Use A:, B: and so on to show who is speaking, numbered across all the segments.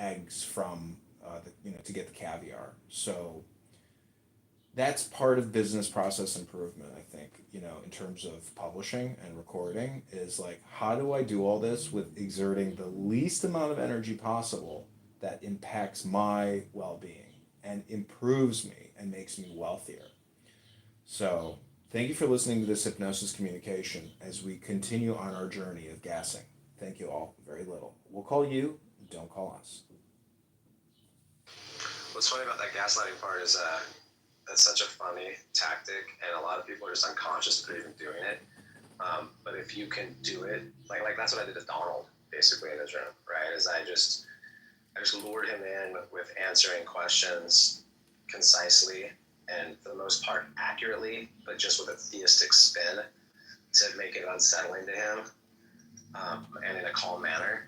A: eggs from to get the caviar. So that's part of business process improvement, I think, in terms of publishing and recording, is like, how do I do all this with exerting the least amount of energy possible that impacts my well-being and improves me and makes me wealthier? So thank you for listening to this hypnosis communication as we continue on our journey of gassing. Thank you all very little. We'll call you, don't call us.
B: What's funny about that gaslighting part is that's such a funny tactic, and a lot of people are just unconscious that they're even doing it. But if you can do it, like that's what I did to Donald, basically, in his room, right? Is I just lured him in with answering questions concisely and, for the most part, accurately, but just with a theistic spin to make it unsettling to him, and in a calm manner.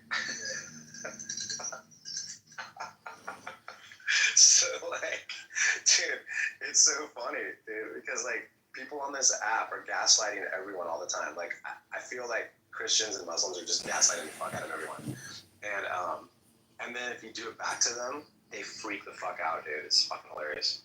B: So, dude, it's so funny, dude, because, people on this app are gaslighting everyone all the time. I feel like Christians and Muslims are just gaslighting the fuck out of everyone. And then if you do it back to them, they freak the fuck out, dude. It's fucking hilarious.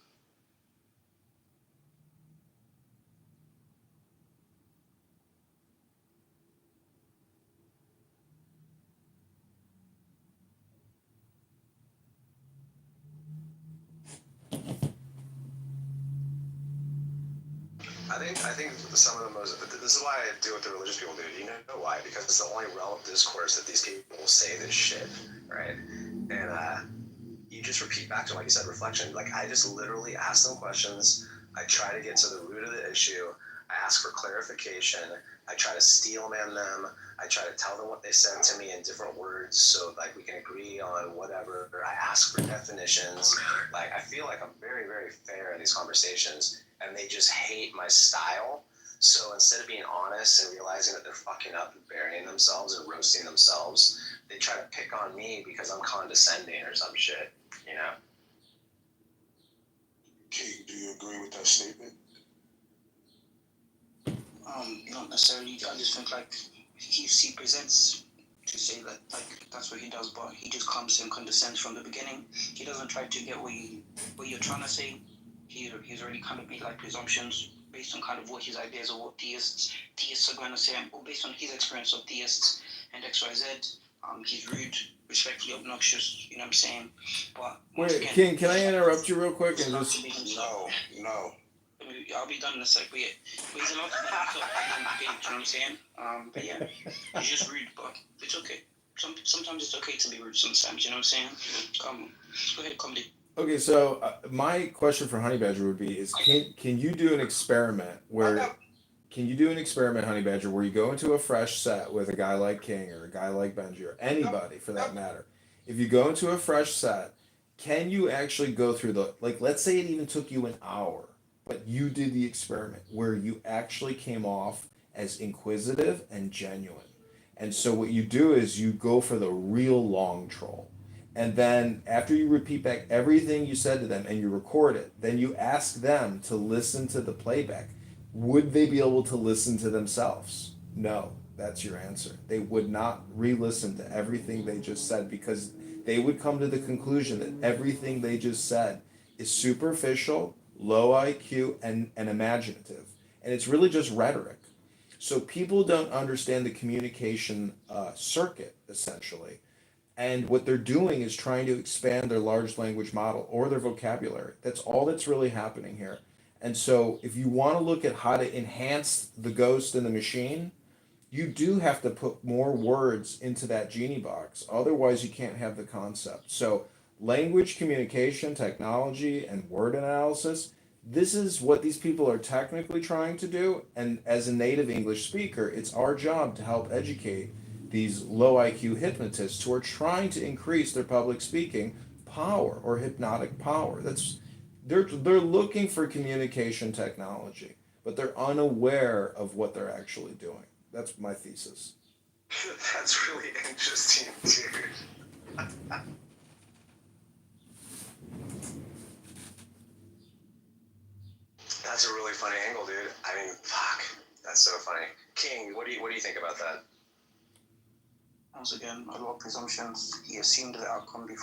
B: I think some of the most, this is why I deal with the religious people, dude. You know why? Because it's the only realm of discourse that these people will say this shit, right? And you just repeat back to them, like you said, reflection. I just literally ask them questions. I try to get to the root of the issue. I ask for clarification. I try to steel man them. I try to tell them what they said to me in different words so we can agree on whatever. I ask for definitions. I feel like I'm very, very fair in these conversations, and they just hate my style. So instead of being honest and realizing that they're fucking up and burying themselves and roasting themselves, they try to pick on me because I'm condescending or some shit,
C: Kate, do you agree with that statement?
D: Not necessarily. I just think he presents to say that that's what he does, but he just comes and condescends from the beginning. He doesn't try to get what you're trying to say. He's already kind of made presumptions based on kind of what his ideas of what theists are going to say, or based on his experience of theists and XYZ. He's rude, respectfully obnoxious. You know what I'm saying? But
A: wait, again, can I interrupt you real quick and just?
C: No.
D: I'll be done in a sec, but he's allowed to be himself in the game, you know what I'm saying? But yeah, he's just rude, but it's okay. Sometimes it's okay to be rude sometimes, you know what I'm saying? Go ahead, comedy.
A: Okay, so my question for Honey Badger would be: can you do an experiment Honey Badger, where you go into a fresh set with a guy like King or a guy like Benji or anybody for that matter? If you go into a fresh set, can you actually go through let's say it even took you an hour, but you did the experiment where you actually came off as inquisitive and genuine. And so what you do is you go for the real long troll. And then after you repeat back everything you said to them and you record it, then you ask them to listen to the playback. Would they be able to listen to themselves? No, that's your answer. They would not re-listen to everything they just said, because they would come to the conclusion that everything they just said is superficial, low IQ, and imaginative. And it's really just rhetoric. So people don't understand the communication circuit, essentially. And what they're doing is trying to expand their large language model or their vocabulary. That's all that's really happening here. And so if you want to look at how to enhance the ghost in the machine, you do have to put more words into that genie box. Otherwise, you can't have the concept. So language communication, technology, and word analysis, this is what these people are technically trying to do. And as a native English speaker, it's our job to help educate these low IQ hypnotists who are trying to increase their public speaking power or hypnotic power. They're looking for communication technology, but they're unaware of what they're actually doing. That's my thesis.
B: That's really interesting, dude. That's a really funny angle, dude. I mean, fuck. That's so funny. King, what do you think about that?
D: Once again, a lot of presumptions. He assumed the outcome before.